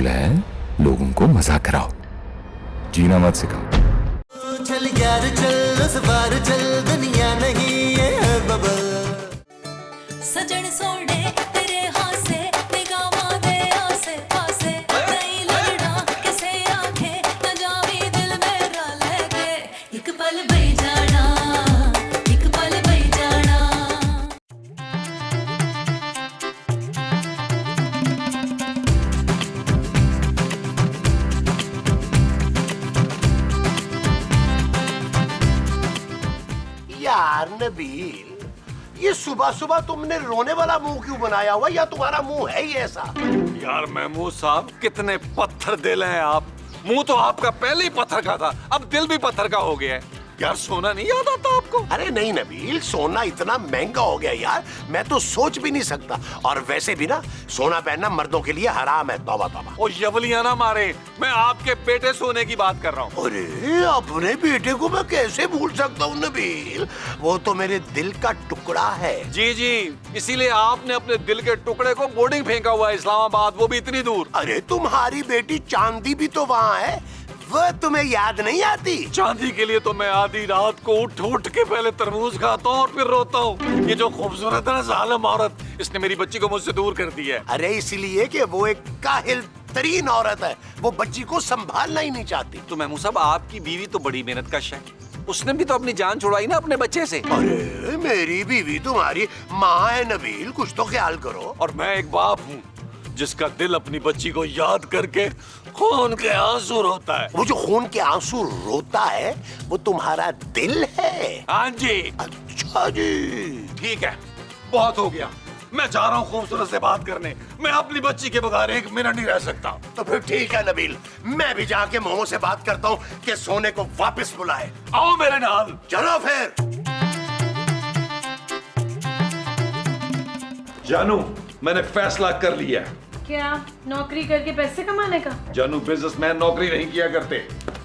असूल है, लोगों को मजा कराओ, जीना मत सिखाओ। चल यार चल उस बार चल, दुनिया नहीं ये है बबल। सजन सोडे तेरे हासे निगाहां दे आसे पासे, नहीं लगना किसे आखे न जावी दिल मेरा लेके, एक पल बई जाना, एक पल बई जाना। यार नबील, ये सुबह सुबह तुमने रोने वाला मुंह क्यों बनाया हुआ, या तुम्हारा मुंह है ही ऐसा? यार महमूद साहब, कितने पत्थर दिल हैं आप। मुंह तो आपका पहले ही पत्थर का था, अब दिल भी पत्थर का हो गया है। यार सोना नहीं याद आता आपको? अरे नहीं नबील, सोना इतना महंगा हो गया यार, मैं तो सोच भी नहीं सकता। और वैसे भी ना, सोना पहनना मर्दों के लिए हराम है। तौबा तौबा। ओ यवलिया ना मारे, मैं आपके बेटे सोने की बात कर रहा हूँ। अरे अपने बेटे को मैं कैसे भूल सकता हूँ नबील, वो तो मेरे दिल का टुकड़ा है। जी जी, इसीलिए आपने अपने दिल के टुकड़े को बोर्डिंग फेंका हुआ है इस्लामाबाद, वो भी इतनी दूर। अरे तुम्हारी बेटी चांदी भी तो वहाँ है, वो तुम्हें याद नहीं आती? चांदी के लिए तो मैं आधी रात को उठ उठ के पहले तरबूज खाता हूँ और फिर रोता हूँ। ये जो खूबसूरत है ना जालिम औरत, इसने मेरी बच्ची को मुझसे दूर कर दिया है। अरे इसलिए कि वो एक काहिल तरीन औरत है, वो बच्ची को संभालना ही नहीं चाहती। तो महमूद साहब, आपकी बीवी तो बड़ी मेहनत कश है, उसने भी तो अपनी जान छुड़ाई ना अपने बच्चे से। अरे मेरी बीवी तुम्हारी माँ है नबील, कुछ तो ख्याल करो। और मैं एक बाप हूँ जिसका दिल अपनी बच्ची को याद करके खून के आंसू रोता है। वो जो खून के आंसू रोता है, वो तुम्हारा दिल है? हाँ जी। अच्छा जी, ठीक है, बहुत हो गया, मैं जा रहा हूँ खूबसूरत से बात करने। मैं अपनी बच्ची के बगैर एक मिनट नहीं रह सकता। तो फिर ठीक है नबील, मैं भी जाके मोमो से बात करता हूँ कि सोने को वापस बुलाए। आओ मेरे नाल। चलो फिर। जानू, मैंने फैसला कर लिया है। क्या? नौकरी करके पैसे कमाने का? जानू, बिजनेसमैन नौकरी नहीं किया करते।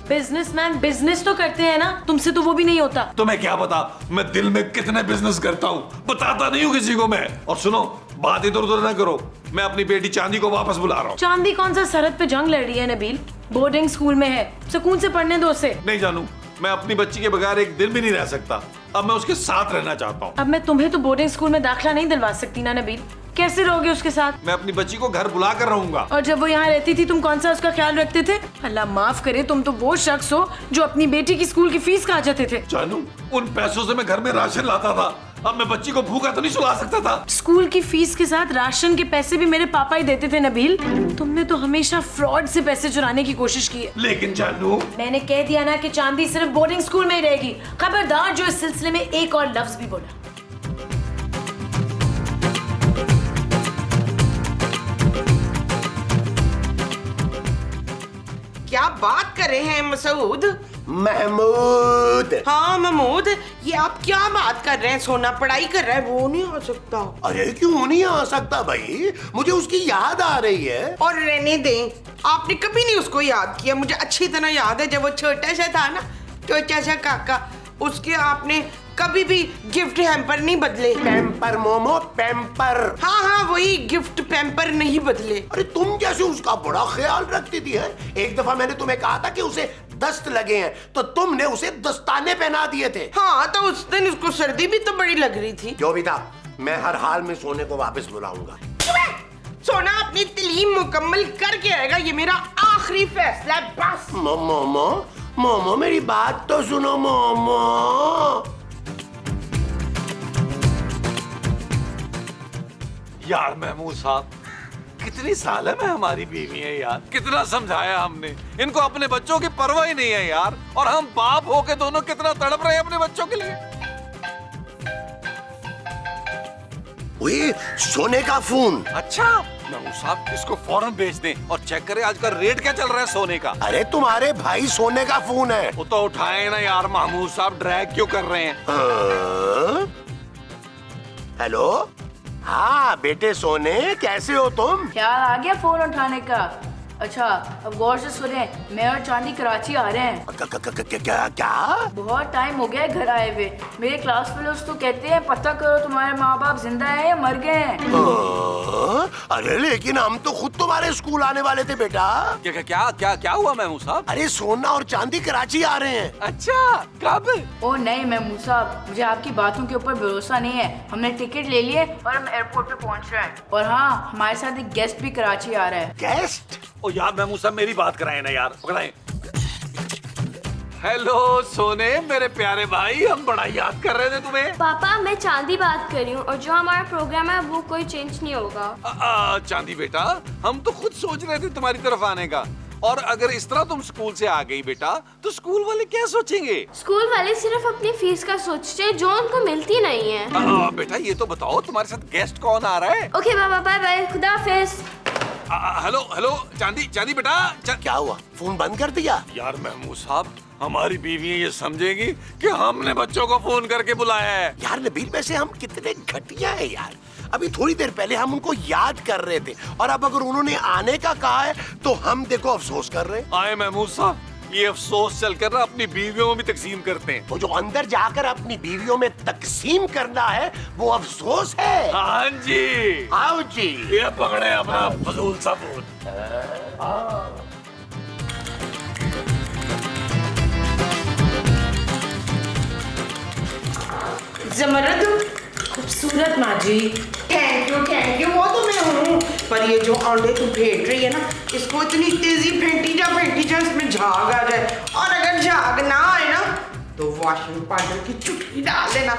बिजनेसमैन बिजनेस तो करते हैं ना, तुमसे तो वो भी नहीं होता। तुम्हें क्या पता मैं दिल में कितने बिजनेस करता हूँ, बताता नहीं हूँ किसी को मैं। और सुनो, बात इधर उधर ना करो, मैं अपनी बेटी चांदी को वापस बुला रहा हूँ। चांदी कौन सा सरहद पे जंग लड़ रही है नबील, बोर्डिंग स्कूल में है, सुकून से पढ़ने दो उसे। नहीं जानू, मैं अपनी बच्ची के बगैर एक दिन भी नहीं रह सकता। अब मैं उसके साथ रहना चाहता हूँ। अब मैं तुम्हें तो बोर्डिंग स्कूल में दाखिला नहीं दिलवा सकती ना नबील, कैसे रहोगे उसके साथ? मैं अपनी बच्ची को घर बुला कर रहूंगा। और जब वो यहाँ रहती थी, तुम कौन सा उसका ख्याल रखते थे? अल्लाह माफ करे, तुम तो वो शख्स हो जो अपनी बेटी की स्कूल की फीस खा जाते थे। जानू, उन पैसों से मैं घर में राशन लाता था, अब मैं बच्ची को भूखा तो नहीं सुला सकता था। स्कूल की फीस के साथ राशन के पैसे भी मेरे पापा ही देते थे नबील। तुमने तो हमेशा फ्रॉड से पैसे चुराने की कोशिश की है। लेकिन जानू, मैंने कह दिया ना कि चांदी सिर्फ बोर्डिंग स्कूल में ही रहेगी। खबरदार जो इस सिलसिले में एक और लफ्ज भी बोला। क्या बात कर रहे हैं मसूद? महमूद। हाँ महमूद, ये आप क्या बात कर रहे हैं? सोना पढ़ाई कर रहा है, वो नहीं आ सकता। अरे क्यों नहीं आ सकता भाई, मुझे उसकी याद आ रही है। और रहने दें, आपने कभी नहीं उसको याद किया। मुझे अच्छी तरह याद है, जब वो छोटा सा था ना, छोटा सा काका, उसके आपने कभी भी गिफ्ट हैम्पर नहीं बदले। Pamper momo, pamper. हाँ हाँ वही, गिफ्ट पैम्पर नहीं बदले। अरे तुम कैसे उसका बड़ा ख्याल रखती थी है? एक दफा मैंने तुम्हें कहा था कि उसे दस्त लगे हैं, तो तुमने उसे दस्ताने पहना दिए थे। हाँ तो उस दिन उसको सर्दी भी तो बड़ी लग रही थी। जो भी था, मैं हर हाल में सोने को वापस बुलाऊंगा। सोना अपनी तालीम मुकम्मल करके आएगा, ये मेरा आखिरी फैसला है बस। मोमो मोमो, मेरी बात तो सुनो मोमो। यार महमूद साहब, कितनी साल है मैं हमारी बीवी है यार, कितना समझाया हमने इनको, अपने बच्चों की परवाह ही नहीं है यार। और हम बाप होके दोनों कितना तड़प रहे हैं अपने बच्चों के लिए। वही सोने का फोन। अच्छा महमूद साहब, इसको फौरन भेज दें और चेक करें आज का रेट क्या चल रहा है सोने का। अरे तुम्हारे भाई सोने का फोन है। वो तो उठाए ना यार महमूद साहब, ड्रैग क्यों कर रहे हैं? हाँ? हेलो, हाँ बेटे सोने, कैसे हो तुम? ख्याल आ गया फोन उठाने का? अच्छा अब गौर से सुने, मैं और चांदी कराची आ रहे हैं। क्या? बहुत टाइम हो गया है घर आए हुए। मेरे क्लास फेलोज तो कहते हैं पता करो तुम्हारे माँ बाप जिंदा है या मर गए हैं। अरे लेकिन हम तो खुद तुम्हारे स्कूल आने वाले थे बेटा। क्या क्या क्या क्या हुआ महमूद साहब? अरे सोना और चांदी कराची आ रहे हैं। अच्छा कब? ओ नहीं महमूद साहब, मुझे आपकी बातों के ऊपर भरोसा नहीं है। हमने टिकट ले लिए और हम एयरपोर्ट पे पहुंच रहे हैं। और हाँ, हमारे साथ एक गेस्ट भी कराची आ रहा है। गेस्ट? ओ यार महमूद साहब मेरी बात कराए ना यार, पकड़ाएं। हेलो सोने मेरे प्यारे भाई, हम बड़ा याद कर रहे थे तुम्हें। पापा मैं चांदी बात कर रही हूँ और जो हमारा प्रोग्राम है वो कोई चेंज नहीं होगा। चांदी बेटा, हम तो खुद सोच रहे थे तुम्हारी तरफ आने का। और अगर इस तरह तुम स्कूल से आ गई बेटा, तो स्कूल वाले क्या सोचेंगे? स्कूल वाले सिर्फ अपनी फीस का सोचते हैं जो उनको मिलती नहीं है। बेटा ये तो बताओ तुम्हारे साथ गेस्ट कौन आ रहा है? ओके पापा, बाय बाय, खुदा हाफिज। हेलो हेलो चांदी बेटा क्या हुआ? फोन बंद कर दिया? यार महमूद साहब, हमारी बीवी ये समझेगी कि हमने बच्चों को फोन करके बुलाया है। यार नबील, वैसे हम कितने घटिया है यार। अभी थोड़ी देर पहले हम उनको याद कर रहे थे और अब अगर उन्होंने आने का कहा है तो हम देखो अफसोस कर रहे हैं। आए महमूद साहब, ये अफसोस चलकर ना अपनी बीवियों में भी तकसीम करते हैं। वो जो अंदर जाकर अपनी बीवियों में तकसीम करना है वो अफसोस है। हाँ जी, आओ जी। ये पकड़े अपना फजूल सा फोन। जमरद, खूबसूरत माँ जी। थैंक यू, वो तो मैं हूँ। पर ये जो अंडे तू फेंट रही है ना, इसको इतनी तेजी फेंटी जा इसमें झाग आ जाए। और अगर झाग ना आए ना तो वॉशिंग पाउडर की चुटकी डाल देना।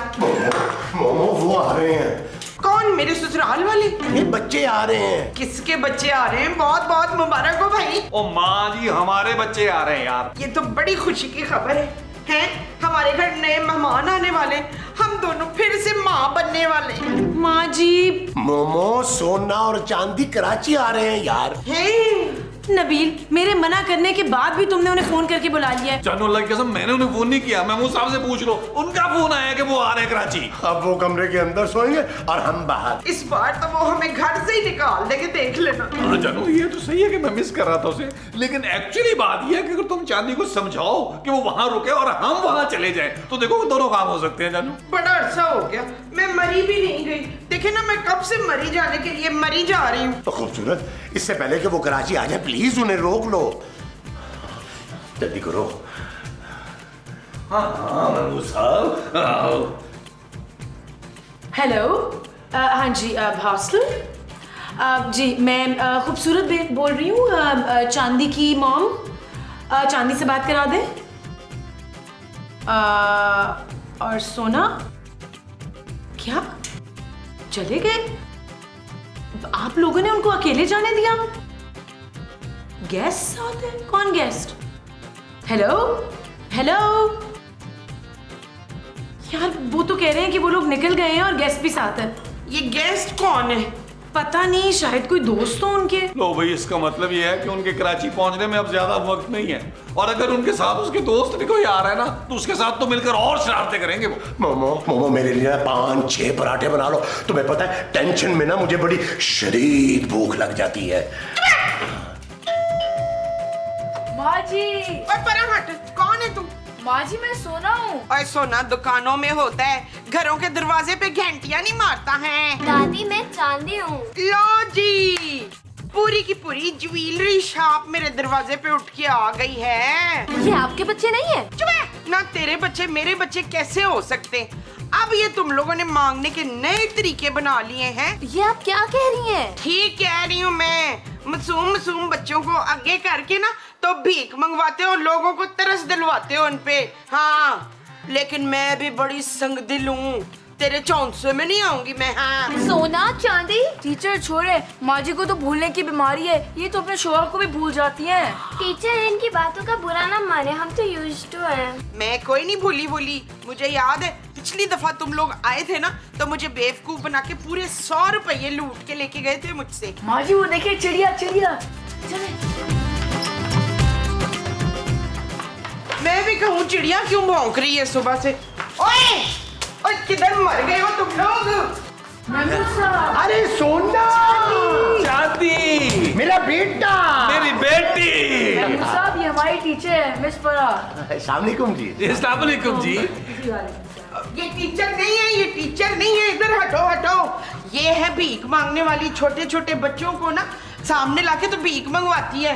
मोमो वो आ रहे हैं। कौन? मेरे ससुराल वाले? ये बच्चे आ रहे हैं। किसके बच्चे आ रहे हैं? बहुत बहुत मुबारक हो भाई। ओ माँ जी, हमारे बच्चे आ रहे हैं यार। ये तो बड़ी खुशी की खबर है। हमारे घर नए मेहमान आने वाले, हम दोनों फिर से माँ बनने वाले। माँ जी। मोमो, सोना और चांदी कराची आ रहे हैं यार। नबील, मेरे मना करने के बाद भी तुमने उन्हें फोन करके बुला लिया है। जानू अल्लाह की कसम, मैंने उन्हें फोन नहीं किया। महमूद साहब से पूछ लो, उनका फोन आया कि वो आ रहे हैं कराची। अब वो कमरे के अंदर सोएंगे और हम बाहर। इस बार तो वो हमें घर से ही निकाल देंगे, देख लेना। जानू ये तो सही है कि मैं मिस कर रहा था उसे, लेकिन एक्चुअली बात ये है कि अगर तुम चांदी को समझाओ कि वो वहाँ रुके और हम वहाँ चले जाएं, तो देखो दोनों काम हो सकते हैं। जानू बड़ा अरसा हो गया, मैं मरी भी नहीं गई। देखे ना, मैं कब से मरी जाने के लिए मरी जा रही हूँ। तो खूबसूरत, इससे पहले कि वो कराची आ जाए प्लीज उन्हें रोक लो। जल्दी करो। हाँ महमूद साहब। हेलो, हाँ जी, हॉस्टल जी, मैं खूबसूरत बोल रही हूँ, चांदी की मॉम। चांदी से बात करा दें। और सोना क्या चले गए? आप लोगों ने उनको अकेले जाने दिया? गेस्ट साथ है? कौन गेस्ट? हेलो हेलो यार, वो तो कह रहे हैं कि वो लोग निकल गए हैं और गेस्ट भी साथ है। ये गेस्ट कौन है? पता नहीं, शायद कोई दोस्त हो उनके। लो भाई, इसका मतलब ये है कि उनके कराची पहुंचने में अब ज्यादा वक्त नहीं है, और अगर उनके साथ उसके दोस्त भी कोई आ रहा है ना, तो उसके साथ तो मिलकर और शरारतें करेंगे वो। मोमो मेरे लिए 5-6 पराठे बना लो। तुम्हें पता है टेंशन में ना मुझे बड़ी शदीद भूख लग जाती है। माँ जी। और परा हट, कौन है तू? माँ जी मैं सोना हूँ। और सोना दुकानों में होता है, घरों के दरवाजे पे घंटियां नहीं मारता है। दादी मैं चांदी हूँ। लो जी, पूरी की पूरी ज्वेलरी शॉप मेरे दरवाजे पे उठ के आ गई है। ये आपके बच्चे नहीं है? चुप है ना, तेरे बच्चे मेरे बच्चे कैसे हो सकते? अब ये तुम लोगों ने मांगने के नए तरीके बना लिए हैं। ये आप क्या कह रही हैं? ठीक कह रही हूँ मैं। मासूम बच्चों को आगे करके ना तो भीख मंगवाते हो, लोगों को तरस दिलवाते हो उनपे। हाँ, लेकिन मैं भी बड़ी संगदिल हूँ, तेरे चौंसे में नहीं आऊंगी मैं। हाँ सोना चांदी। टीचर छोड़े, माँ जी को तो भूलने की बीमारी है, ये तो अपने शोहर को भी भूल जाती हैं। टीचर इनकी बातों का बुरा ना माने, हम तो यूज्ड टू हैं। मैं कोई नहीं भूली। मुझे याद है पिछली दफा तुम लोग आए थे ना, तो मुझे बेवकूफ बना के पूरे 100 रुपये लूट के लेके गए थे मुझसे। माँ जी वो देखिए, चिड़िया। चले। मैं भी कहूँ चिड़िया क्यों भौंक रही है सुबह से? ओए किधर मर गए हो तुम लोग? अरे सोना, दादी, मेरा बेटा, मेरी बेटी। महमूद साहब, ये हमारी टीचर है मिस फराह। अस्सलाम वालेकुम जी। अस्सलाम वालेकुम जी। ये टीचर नहीं है, ये टीचर नहीं है, इधर हटो हटो। ये है भीख मांगने वाली, छोटे छोटे बच्चों को ना सामने लाके तो भीख मंगवाती है।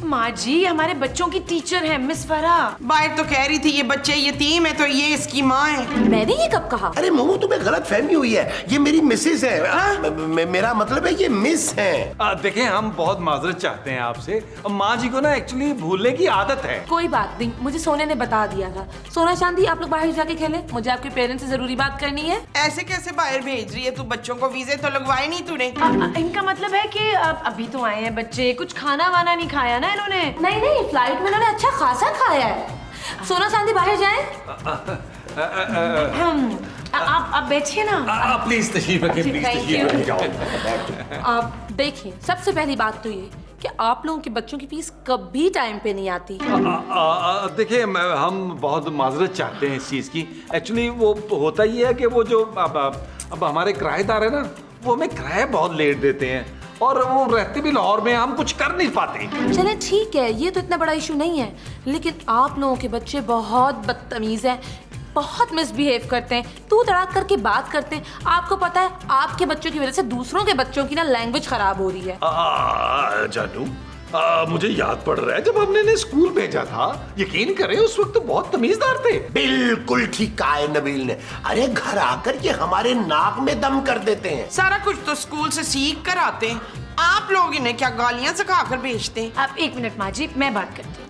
माँ जी हमारे बच्चों की टीचर है मिस फराह। बाहर तो कह रही थी ये बच्चे यतीम है तो ये इसकी माँ है। मैंने ये कब कहा? अरे मोमो, तुम्हें गलत फहमी हुई है, ये मेरी मिसेज है। मेरा मतलब है ये मिस है। देखें, हम बहुत माजरत चाहते हैं आपसे। माँ जी को ना एक्चुअली भूलने की आदत है। कोई बात नहीं, मुझे सोने ने बता दिया था। सोना चांदी आप लोग बाहर जाके खेलें, मुझे आपके पेरेंट्स से जरूरी बात करनी है। ऐसे कैसे बाहर भेज रही है तू बच्चों को? वीजे तो लगवाए नहीं तूने। इनका मतलब है कि अभी तो आए हैं बच्चे, कुछ खाना वाना नहीं खाया ना इन्होंने? नहीं नहीं, फ्लाइट में इन्होंने अच्छा खासा खाया है। सोना चांदी बाहर जाएं। आप बैठिए ना। प्लीज तशरीफ रखें, प्लीज Thank तशरीफ you. रखें, जाओ। आप देखिए, सबसे पहली बात तो ये कि आप लोगों के बच्चों की फीस कभी टाइम पे नहीं आती। देखिए, हम बहुत माजरत चाहते हैं इस चीज़ की। एक्चुअली वो होता ही है कि वो जो अब हमारे किराएदार है ना, वो हमें किराया बहुत लेट देते हैं और वो रहते भी लाहौर में, हम कुछ कर नहीं पाते। चले ठीक है, ये तो इतना बड़ा इशू नहीं है, लेकिन आप लोगों के बच्चे बहुत बदतमीज हैं, बहुत मिसबिहेव करते हैं, तू तड़ाक करके बात करते हैं। आपको पता है आपके बच्चों की वजह से दूसरों के बच्चों की ना लैंग्वेज खराब हो रही है। जानू, मुझे याद पड़ रहा है जब हमने इन्हें स्कूल भेजा था, यकीन करें उस वक्त तो बहुत तमीजदार थे। बिल्कुल ठीक कहा है नबील ने। अरे घर आकर के हमारे नाक में दम कर देते हैं। सारा कुछ तो स्कूल से सीख कर आते हैं, आप लोग इन्हें क्या गालियां सिखा कर भेजते हैं? आप एक मिनट माँ जी, मैं बात करती हूँ।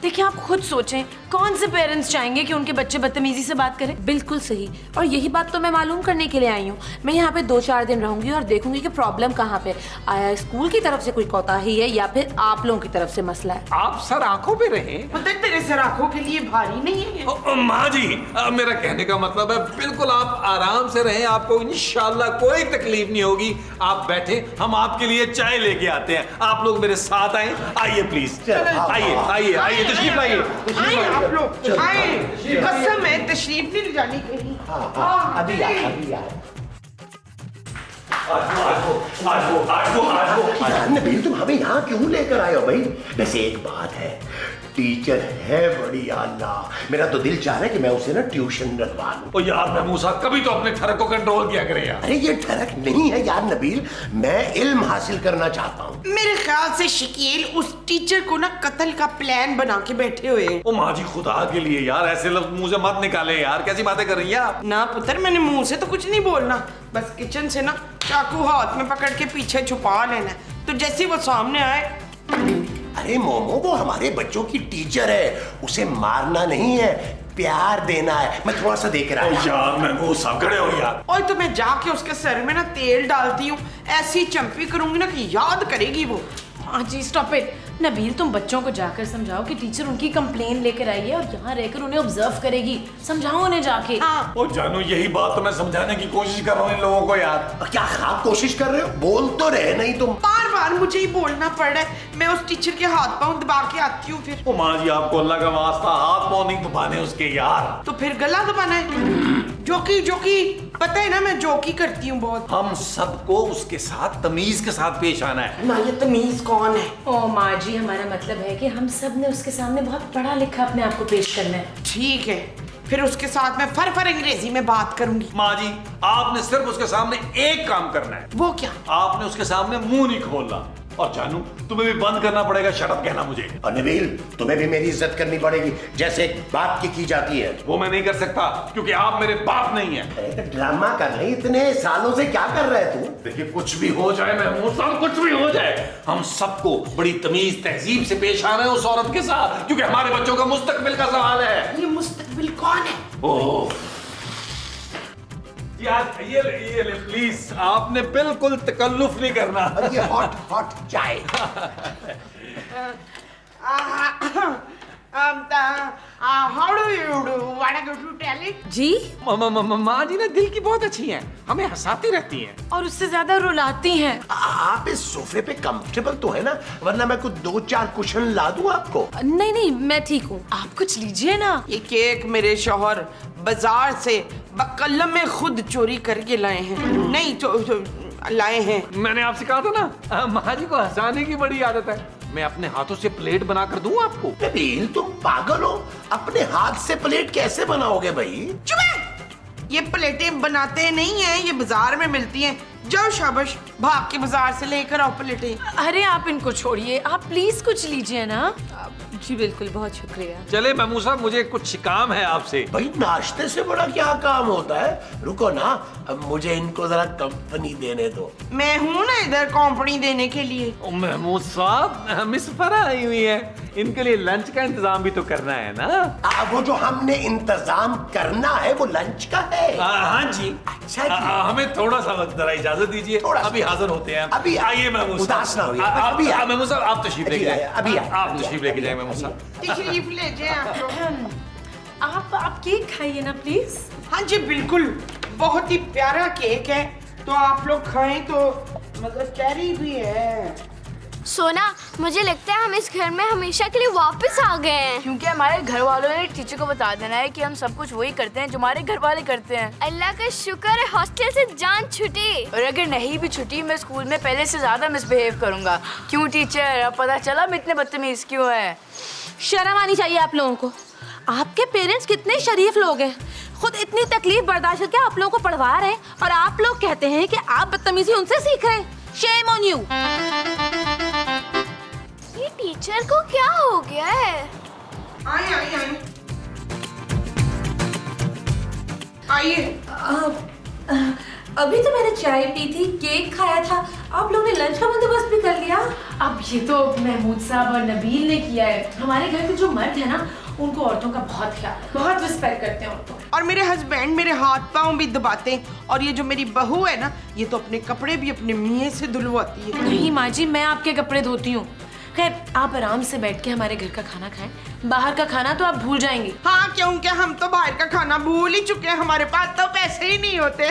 देखिए आप खुद सोचें, कौन से पेरेंट्स चाहेंगे कि उनके बच्चे बदतमीजी से बात करें? बिल्कुल सही, और यही बात तो मैं मालूम करने के लिए आई हूँ। मैं यहाँ पे 2-4 दिन रहूंगी और देखूंगी कि प्रॉब्लम कहाँ पे आया, स्कूल की तरफ से कोई कोताही है या फिर आप लोगों की तरफ से मसला है। आप सर आंखों पे रहें। मतलब तेरे सर आंखों के लिए भारी नहीं है? माँ जी, मेरा कहने का मतलब है बिल्कुल आप आराम से रहें, आपको इंशाल्लाह कोई तकलीफ नहीं होगी। आप बैठे, हम आपके लिए चाय लेके आते हैं। आप लोग मेरे साथ आए, आइए प्लीज, आइए आइए आइए, तशरीफ लाइए। आए आप लोग, आए। कसम है तशरीफ नहीं ले जानी कहीं। अभी आ। नबील, तुम हमें यहाँ क्यों लेकर आए हो भाई? वैसे एक बात है, टीचर है बड़ी आला, मेरा तो दिल चाह रहा है कि मैं उसे ना ट्यूशन रखवा लूं। ओ यार महमूद साहब, कभी तो अपने ठरक को कंट्रोल किया करें यार। अरे ये ठरक नहीं है यार नबील, मैं इल्म हासिल करना चाहता हूँ। मेरे ख्याल से शकील उस टीचर को ना कत्ल का प्लान बना के बैठे हुए हैं। ओ माँ जी, खुदा के लिए यार ऐसे लफ्ज मुंह से मत निकाले यार, कैसी बातें कर रही हैं आप? ना पुत्र, मैंने मुंह से तो कुछ नहीं बोलना, बस किचन से ना चाकू हाथ में पकड़ के पीछे छुपा लेना, तो जैसे वो सामने आए। अरे मोमो, वो हमारे बच्चों की टीचर है, उसे मारना नहीं है, प्यार देना है। मैं थोड़ा सा देख रहा हूँ यार महमूद साहब, खड़े हो यार। और तो मैं जाके उसके सर में ना तेल डालती हूँ, ऐसी चंपी करूंगी ना कि याद करेगी वो। माँ जी स्टॉप इट। नबील, तुम बच्चों को जाकर समझाओ कि टीचर उनकी कंप्लेन लेकर आई है और यहाँ रहकर उन्हें ऑब्जर्व करेगी। समझाओ उन्हें जाके। हाँ। ओ जानू, यही बात तो मैं समझाने की कोशिश कर रहा हूँ इन लोगों को यार। क्या आप कोशिश कर रहे हो? बोल तो रहे नहीं तुम। बार बार मुझे ही बोलना पड़ रहा है, मैं उस टीचर के हाथ पांव दबा के आती हूँ फिर। ओ माँ जी, आपको अल्लाह का वास्ता हाथ पाँव नहीं दबाने उसके यार। तो फिर गला दबाना है? जोकी पता है ना मैं जोकी करती हूँ बहुत। हम सबको उसके साथ तमीज के साथ पेश आना है ना। ये तमीज कौन है? ओ माँ जी, हमारा मतलब है कि हम सब ने उसके सामने बहुत पढ़ा लिखा अपने आप को पेश करना है। ठीक है, फिर उसके साथ मैं फर अंग्रेजी में बात करूंगी। माँ जी, आपने सिर्फ उसके सामने एक काम करना है। वो क्या? आपने उसके सामने मुंह नहीं खोलना। और जानू, तुम्हें भी बंद करना पड़ेगा शट अप कहना मुझे। और नबील, तुम्हें भी मेरी इज्जत करनी पड़ेगी, जैसे एक बाप की जाती है। वो मैं नहीं कर सकता क्योंकि आप मेरे बाप नहीं हैं। अरे तो ड्रामा कर रहे, इतने सालों से क्या कर रहे तू? देखिए, कुछ भी हो जाए महमूद साहब, कुछ भी हो जाए, हम सबको बड़ी तमीज तहजीब से पेश आना है उस औरत के साथ, क्योंकि हमारे बच्चों का मुस्तकबिल का सवाल है। ये मुस्तकबिल कौन है? ओह यार, ये ले प्लीज, आपने बिल्कुल तकल्लुफ नहीं करना। और ये हॉट चाय। How do you do? Wanna go to toilet? जी, माँ जी ना दिल की बहुत अच्छी हैं, हमें हंसाती रहती हैं। और उससे ज्यादा रुलाती हैं। आप इस सोफे पे कंफर्टेबल तो है ना? वरना मैं कुछ 2-4 कुशन ला दूं आपको। नहीं नहीं, मैं ठीक हूँ। आप कुछ लीजिए ना। ये केक मेरे शौहर बाजार से बकल्लम में खुद चोरी करके लाए हैं। नहीं, लाए हैं। मैंने आपसे कहा था ना, माँ जी को हंसाने की बड़ी आदत है। मैं अपने हाथों से प्लेट बना कर दूं आपको? नबील तुम पागल हो, अपने हाथ से प्लेट कैसे बनाओगे भाई? चुप है! ये प्लेटें बनाते नहीं हैं, ये बाजार में मिलती हैं। जाओ शाबाश, भाग के बाजार से लेकर आओ प्लेटें। अरे आप इनको छोड़िए, आप प्लीज कुछ लीजिए ना। जी बिल्कुल, बहुत शुक्रिया। चले महमूद साहब, मुझे कुछ काम है आपसे। भाई नाश्ते से बड़ा क्या काम होता है? रुको ना, अब मुझे इनको जरा कंपनी देने दो। मैं हूं ना इधर कंपनी देने के लिए। ओ महमूद साहब, मिस फरा आई हुई है, इनके लिए लंच का इंतजाम भी तो करना है ना। वो जो हमने इंतजाम करना है वो लंच का है। हाँ जी। अच्छा जी। हमें थोड़ा सा वक्त जरा इजाजत दीजिए, थोड़ा सा। अभी हाजिर होते हैं। अभी आइए महमूद साहब, उदास ना होइए। अभी अभी महमूद साहब आप तशरीफ लेके जाए। अभी आप तशरीफ लेके जाए महमूद साहब। तशरीफ ले जाए आप लोग। आप केक खाइए ना प्लीज। हाँ जी बिल्कुल, बहुत ही प्यारा केक है, तो आप लोग खाएं तो मतलब चेरी भी है। सोना, मुझे लगता है हम इस घर में हमेशा के लिए वापस आ गए हैं। क्योंकि हमारे घर वालों ने टीचर को बता देना है कि हम सब कुछ वही करते हैं जो हमारे घर वाले करते हैं। अल्लाह का शुक्र है हॉस्टल से जान छुटी। और अगर नहीं भी छुट्टी, मैं स्कूल में पहले से ज्यादा मिसबिहेव करूंगा। क्यों टीचर, अब पता चला मैं इतने बदतमीज क्यों है। शर्म आनी चाहिए आप लोगों को। आपके पेरेंट्स कितने शरीफ लोग हैं, खुद इतनी तकलीफ बर्दाश्त करके आप लोगों को पढ़वा रहे हैं और आप लोग कहते हैं कि आप बदतमीजी उनसे सीख रहे हैं। Shame on you. ये टीचर को क्या हो गया है? आइए आइए आइए आइए। अभी तो मैंने चाय पी थी, केक खाया था, आप लोगों ने लंच का बंदोबस्त भी कर लिया। अब ये तो महमूद साहब और नबील ने किया है। हमारे घर के जो मर्द है ना, उनको औरतों का बहुत ख्याल है, बहुत रिस्पेक्ट करते हैं औरतों। और मेरे हस्बैंड मेरे हाथ पाँव भी दबाते हैं, और ये जो मेरी बहू है ना, ये तो अपने कपड़े भी अपने मियाँ से धुलवाती है। नहीं माँ जी, मैं आपके कपड़े धोती हूँ। खैर, आप आराम से बैठ के हमारे घर का खाना खाएं। बाहर का खाना तो आप भूल जाएंगे। हाँ, क्योंकि हम तो बाहर का खाना भूल ही चुके हैं, हमारे पास तो पैसे ही नहीं होते।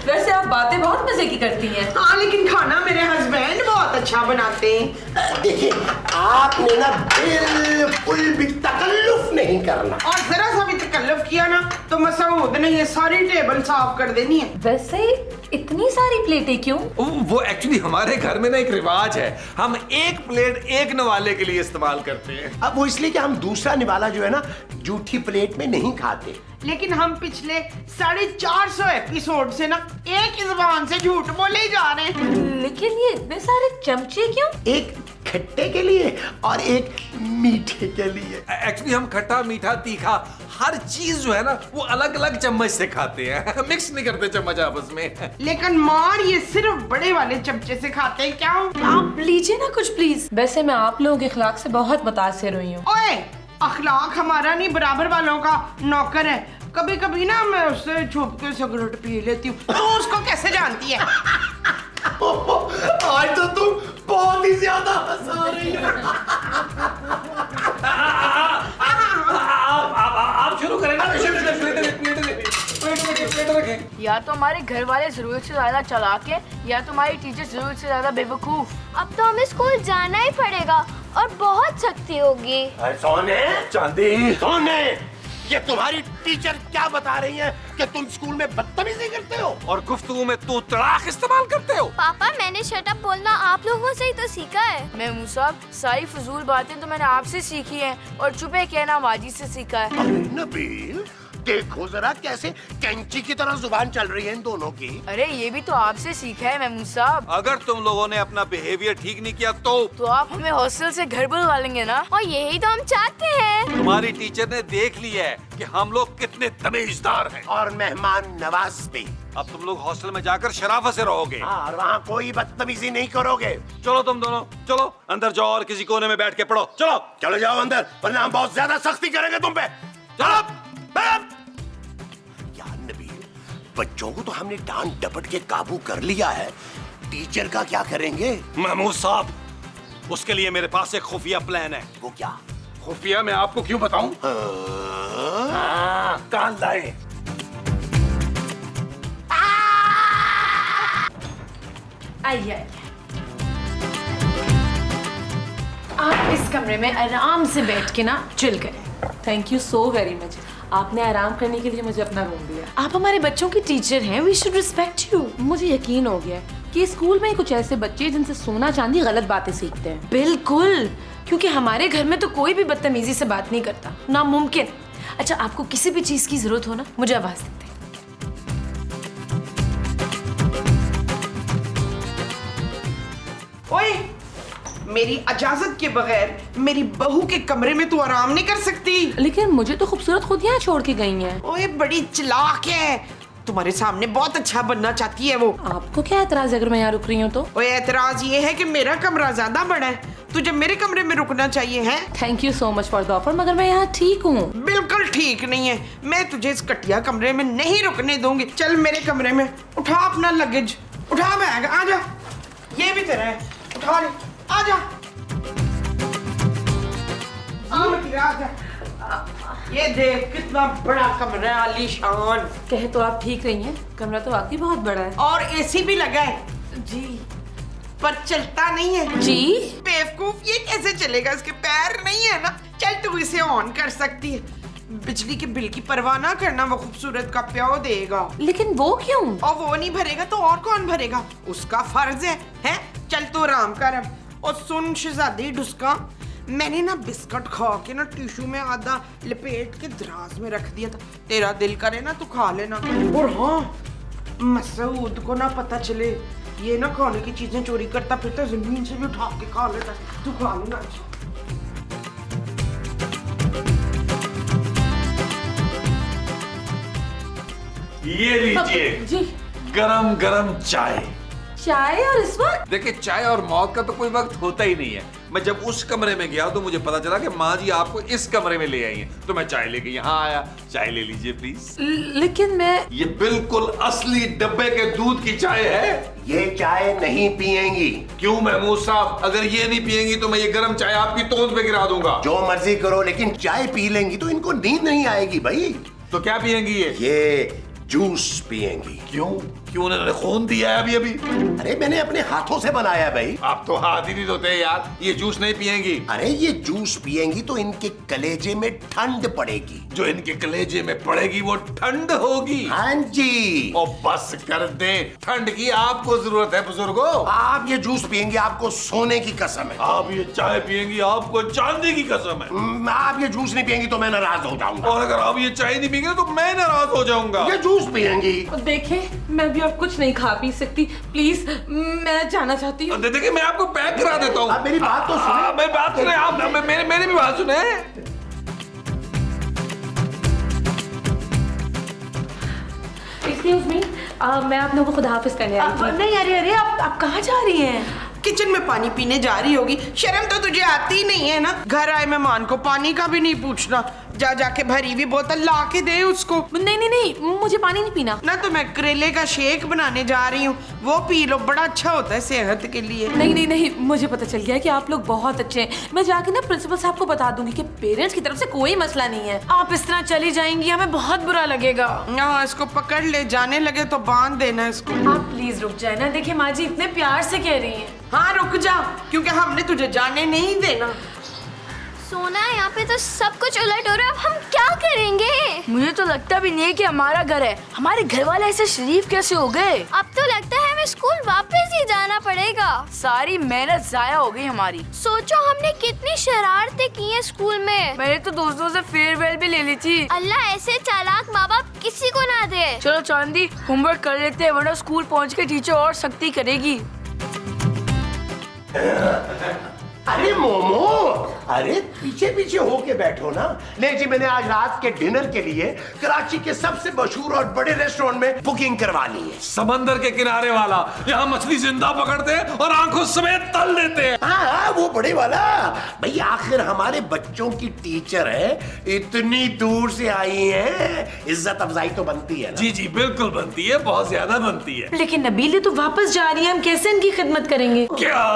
वैसे आप बातें बहुत मजे की करती हैं। हाँ, लेकिन खाना मेरे हस्बैंड बहुत अच्छा बनाते हैं। देखिए, आपने ना बिल्कुल भी तकल्लुफ नहीं करना। और जरा सा भी तकल्लुफ किया ना तो मसूद ने ये सारी टेबल साफ कर देनी है। वैसे इतनी सारी प्लेटें क्यों? वो एक्चुअली हमारे घर में ना एक रिवाज है, हम एक प्लेट एक नवाले के लिए इस्तेमाल करते हैं। अब वो इसलिए कि हम दूसरा निवाला जो है ना, जूठी प्लेट में नहीं खाते। लेकिन हम पिछले 450 एपिसोड से ना एक ही जुबान से झूठ बोले ही जा रहे हैं। लेकिन ये इतने सारे चमचे क्यों? एक खट्टे के लिए और एक मीठे के लिए। एक्चुअली हम खट्टा मीठा तीखा हर चीज जो है ना, वो अलग अलग चम्मच से खाते हैं, मिक्स नहीं करते चम्मच आपस में। लेकिन मार ये सिर्फ बड़े वाले चमचे से खाते हैं। क्या आप लीजिए ना कुछ प्लीज। वैसे मैं आप लोगों के अखलाक से बहुत मुतासिर हुई हूँ। ओए, अखलाक हमारा नहीं, बराबर वालों का नौकर है। कभी कभी ना मैं उससे छुप के सिगरेट पी लेती हूँ, तो उसको कैसे जानती है? आज तो तुम बहुत ही ज्यादा हंसा रही हो। आप शुरू करें ना। या तो हमारे घर वाले जरूरत से ज्यादा चालाक है, या तो हमारी टीचर जरूरत से ज्यादा बेवकूफ। अब तो हमें स्कूल जाना ही पड़ेगा और बहुत सख्ती होगी। सोने, चांदी, सोने, ये तुम्हारी टीचर क्या बता रही है कि तुम स्कूल में बदतमीजी करते हो और गुफ्तगू में तू तड़ाक इस्तेमाल करते हो। पापा, मैंने शट अप बोलना आप लोगों से ही तो सीखा है। महमूद साहब, सारी फजूल बातें तो मैंने आपसे सीखी हैं, और चुपे कहना माजी से सीखा है। अरे नबील, देखो जरा कैसे कैंची की तरह जुबान चल रही है इन दोनों की। अरे ये भी तो आपसे सीखा है महमूद साहब। अगर तुम लोगों ने अपना बिहेवियर ठीक नहीं किया तो आप हमें हॉस्टल से घर बुलवा लेंगे ना? और यही तो हम चाहते हैं। तुम्हारी टीचर ने देख लिया है कि हम लोग कितने तमीजदार हैं और मेहमान नवाज भी। अब तुम लोग हॉस्टल में जाकर शराफत से रहोगे। और वहाँ कोई बदतमीजी नहीं करोगे। चलो तुम दोनों, चलो अंदर जाओ और किसी कोने में बैठ के पढ़ो। चलो चले जाओ अंदर, वरना हम बहुत ज्यादा सख्ती करेंगे तुम पे। चलो बैठ। यार नबील, बच्चों को तो हमने डांट डपट के काबू कर लिया है, टीचर का क्या करेंगे? महमूद साहब, उसके लिए मेरे पास एक खुफिया प्लान है। वो क्या? खुफिया मैं आपको क्यों बताऊं? कान लाए। आइए आइए, आप इस कमरे में आराम से बैठ के ना चिल करें। Thank you so very much. आपने आराम करने के लिए मुझे अपना रूम दिया। आप हमारे बच्चों की टीचर हैं, वी शुड रिस्पेक्ट यू। मुझे यकीन हो गया कि स्कूल में कुछ ऐसे बच्चे हैं जिनसे सोना चांदी गलत बातें सीखते हैं। बिल्कुल, क्योंकि हमारे घर में तो कोई भी बदतमीजी से बात नहीं करता, नामुमकिन। अच्छा, आपको किसी भी चीज की जरूरत हो ना, मुझे आवाज देते हैं। ओए, मेरी इजाजत के बगैर मेरी बहू के कमरे में तू आराम नहीं कर सकती। लेकिन मुझे तो खूबसूरत खुद यहाँ छोड़ के गई हैं। ओए, बड़ी चालाक है, तुम्हारे सामने बहुत अच्छा बनना चाहती है वो। आपको क्या एतराज है अगर मैं यहाँ रुक रही हूँ तो? ओए, एतराज ये है कि मेरा कमरा ज्यादा बड़ा है, तुझे मेरे कमरे में रुकना चाहिए है। Thank you so much for the offer, मगर मैं यहाँ ठीक हूँ। बिल्कुल ठीक नहीं है, मैं तुझे इस कटिया कमरे में नहीं रुकने दूंगी। चल मेरे कमरे में, उठा अपना लगेज, उठा बैग, आजा, ये भी तेरा है, उठा ले, आजा, आजा। ये देख कितना बड़ा कमरा है, आलीशान। कहे तो आप ठीक रही हैं, कमरा तो वाकई बहुत बड़ा है। और एसी भी लगा है जी, पर चलता नहीं है। जी बेवकूफ, ये कैसे चलेगा, इसके पैर नहीं है ना। चल तू इसे ऑन कर सकती है, बिजली के बिल की परवाह ना करना, वो खूबसूरत का प्याओ देगा। लेकिन वो क्यों? और वो नहीं भरेगा तो और कौन भरेगा, उसका फर्ज है, हैं? चल तू आराम कर अब। और सुन शहजादी डुस्का, मैंने ना बिस्कुट खा के ना टिश्यू में आधा लपेट के दराज में रख दिया था, तेरा दिल करे ना तू खा लेना। और हाँ, मसूद को ना पता चले ये ना खाने की चीजें चोरी करता फिरता, जमीन से भी उठा के खा लेता, तू खा लेना। ये लीजिए जी, गरम गरम चाय। चाय और इस वक्त? देखिए, चाय और मौत का तो कोई वक्त होता ही नहीं है। मैं जब उस कमरे में गया तो मुझे पता चला कि माँ जी आपको इस कमरे में ले आई हैं, तो मैं चाय लेके यहाँ आया। चाय ले लीजिए प्लीज। लेकिन मैं, ये बिल्कुल असली डब्बे के दूध की चाय है। ये चाय नहीं पिएंगी। क्यों महमूद साहब, अगर ये नहीं पिएंगी तो मैं ये गरम चाय आपकी तोंद पे गिरा दूंगा। जो मर्जी करो, लेकिन चाय पी लेंगी तो इनको नींद नहीं आएगी भाई। तो क्या पिएंगी ये जूस पिएंगी। क्यों? क्यों, उन्होंने खून दिया है अभी? अरे मैंने अपने हाथों से बनाया भाई। आप तो हाथ ही नहीं धोते यार। ये जूस नहीं पिएंगी? अरे ये जूस पिएंगी तो इनके कलेजे में ठंड पड़ेगी। जो इनके कलेजे में पड़ेगी वो ठंड होगी। हाँ जी। ओ बस कर दे, ठंड की आपको जरूरत है बुजुर्गो। आप ये जूस पिएंगे आपको सोने की कसम है। आप ये चाय पिएंगी आपको चांदी की कसम है। आप ये जूस नहीं पिएंगी तो मैं नाराज हो जाऊंगा। और अगर आप ये चाय नहीं पिएंगे तो मैं नाराज हो जाऊंगा। ये जूस पिएंगी। देखें, मैं भी अब कुछ नहीं खा पी सकती, प्लीज मैं जाना चाहती हूँ। देखिए, मैं आपको पैक करा देता हूँ। आप मेरी बात तो सुने। मेरी बात सुने आप, मेरी भी बात सुने। एक्सक्यूज मी, मैं आप लोगों को खुदा हाफिज करने आई थी। नहीं, अरे आप कहाँ जा रही हैं? किचन में पानी पीने जा रही होगी, शर्म तो तुझे आती नहीं है ना। घर आए मेहमान को पानी का भी नहीं पूछना, जा जाके भरी हुई बोतल ला के दे उसको। नहीं, मुझे पानी नहीं पीना। ना तो मैं करेले का शेक बनाने जा रही हूँ, वो पी लो, बड़ा अच्छा होता है सेहत के लिए। नहीं, मुझे पता चल गया कि आप लोग बहुत अच्छे हैं। मैं जाके ना प्रिंसिपल साहब को बता दूंगी कि पेरेंट्स की तरफ से कोई मसला नहीं है। आप इस तरह चली जाएंगी, हमें बहुत बुरा लगेगा। हाँ, इसको पकड़ ले, जाने लगे तो बांध देना इसको। आप प्लीज रुक जाए ना, देखिए माँ जी इतने प्यार से कह रही हैं। हाँ रुक जा, क्योंकि हमने तुझे जाने नहीं देना। सोना, यहाँ पे तो सब कुछ उलट हो रहा है, अब हम क्या करेंगे? मुझे तो लगता भी नहीं है कि हमारा घर है। हमारे घर वाले ऐसे शरीफ कैसे हो गए? अब तो लगता है हमें स्कूल वापस ही जाना पड़ेगा। सारी मेहनत जाया हो गई हमारी। सोचो हमने कितनी शरारतें की हैं स्कूल में। मैंने तो दोस्तों से फेयरवेल भी ले ली थी। अल्लाह ऐसे चालाक माँ बाप किसी को ना दे। चलो चांदी, होमवर्क कर लेते हैं, वरना स्कूल पहुँच के टीचर और सख्ती करेगी। अरे मोमो, अरे पीछे पीछे होके बैठो ना। नहीं जी, मैंने आज रात के डिनर के लिए कराची के सबसे मशहूर और बड़े रेस्टोरेंट में बुकिंग करवा ली है। समंदर के किनारे वाला, यहाँ मछली जिंदा पकड़ते हैं और आंखों समेत तल देते हैं। हाँ, वो बड़े वाला। भाई आखिर हमारे बच्चों की टीचर है, इतनी दूर से आई है, इज्जत अफजाई तो बनती है ना। जी बिल्कुल बनती है, बहुत ज्यादा बनती है। लेकिन नबील ये तो वापस जा रही है, हम कैसे इनकी खिदमत करेंगे? क्या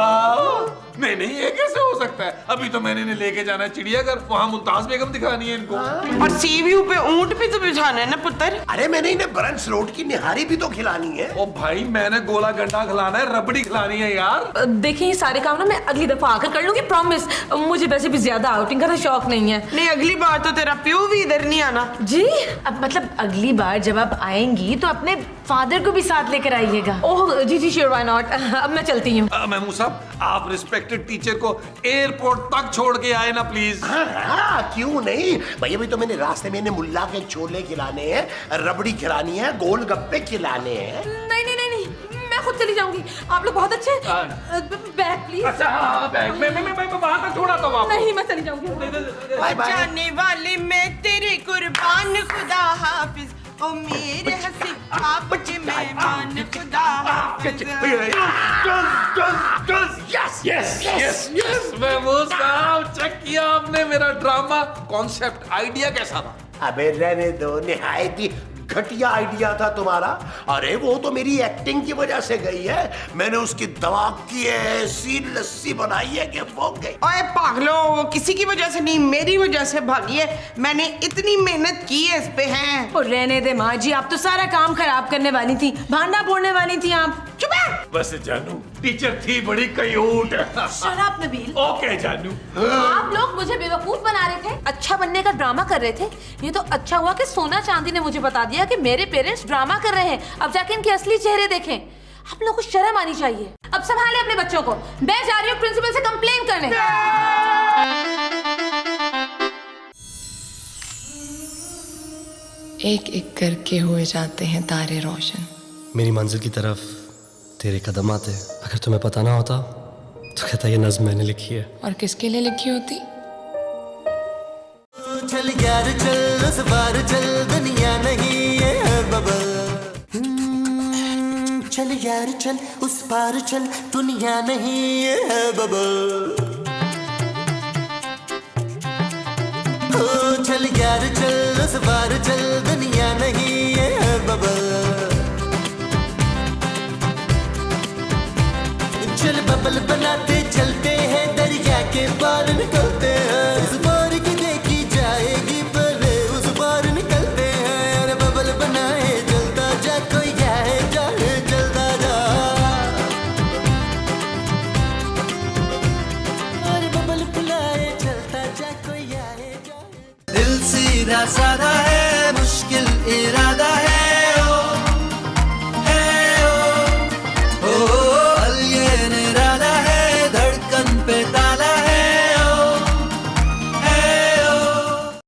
नहीं नहीं, ये कैसे हो सकता है? अभी तो मैंने इन्हें लेके जाना है चिड़ियाघर, वहाँ मुमताज बेगम दिखानी है इनको। और सी व्यू पे ऊंट भी तो बिठाना है ना पुत्र। अरे मैंने इन्हें ब्रंच रोड की निहारी भी तो खिलानी है। ओ भाई, मैंने गोला गंडा खिलाना है, रबड़ी खिलानी है यार। देखिए ये सारे काम ना मैं अगली दफा आकर कर लूंगी, प्रॉमिस। मुझे वैसे भी ज्यादा आउटिंग का शौक नहीं है। नहीं, अगली बार तो तेरा प्यो भी इधर नहीं आना। जी अब मतलब अगली बार जब आप आएंगी तो अपने फादर को भी साथ लेकर आइएगा। ओह जी जी श्योर, व्हाई नॉट। अब मैं चलती हूँ। महमूद साहब, आप रिस्पेक्टेड टीचर को एयरपोर्ट तक छोड़ के आए ना प्लीज। हाँ, क्यों नहीं भैया, भी तो मैंने रास्ते में इन्हें मुल्ला के छोले खिलाने हैं, रबड़ी खिलानी है, गोलगप्पे खिलाने हैं। नहीं नहीं नहीं नहीं, मैं खुद चली जाऊंगी। आप लोग बहुत अच्छे। Bag please. अच्छा हाँ, बैग मैं वहां तक छोड़ा था आपको। नहीं, मैं चली जाऊंगी। Bye bye. जाने वाले मैं तेरे कुर्बान, खुदा हाफिज। ओ मेरे हंसी आप के मेहमान, खुदा हाफिज। Yes yes yes yes Mahmood साहब, चेक किया आपने मेरा ड्रामा कॉन्सेप्ट, आइडिया कैसा था? अबे रहने दो, निहायत ही घटिया आइडिया था तुम्हारा। अरे वो तो मेरी एक्टिंग की वजह से गई है, मैंने उसकी दवा की ऐसी लस्सी बनाई है कि वो गई। ओए पागलो, वो किसी की वजह से नहीं, मेरी वजह से भागी है। मैंने इतनी मेहनत की है इस पे। हैं और रहने दे माँ जी, आप तो सारा काम खराब करने वाली थी, भांडा फोड़ने वाली थी आप। चुप है। बस जानू, टीचर थी बड़ी cute. Shut up Nabeel. Okay जानू। आप लोग मुझे बेवकूफ बना रहे थे, अच्छा बनने का ड्रामा कर रहे थे। ये तो अच्छा हुआ कि सोना चांदी ने मुझे बता दिया कि मेरे पेरेंट्स ड्रामा कर रहे हैं। अब जाके इनके असली चेहरे देखें। आप लोगों को शर्म आनी चाहिए। अब संभाले अपने बच्चों को, मैं जा रही हूँ प्रिंसिपल से कंप्लेन करने। एक एक करके हुए जाते हैं तारे रोशन। मेरी मंजिल की तरफ तेरे कदम आते। अगर तुम्हें पता ना होता तो कहता ये नज़्म मैंने लिखी है। और किसके लिए लिखी होती? चल यार चल, उस बार चल, दुनिया नहीं है बबल। चल यार चल, उस पार चल, दुनिया नहीं है बबल। ओ चल यार चल, उस पार चल, दुनिया नहीं है बबल। चल बबल बनाते चलते हैं, दरिया के पार निकलते हैं। उस पार की देखी जाएगी पहले, उस पार निकलते हैं। अरे बबल बनाए चलता जा, कोई जाए जाए चलता जा। अरे बबल बुलाए चलता जा, कोई आए जाए। दिल सीधा साधा है, मुश्किल इरादा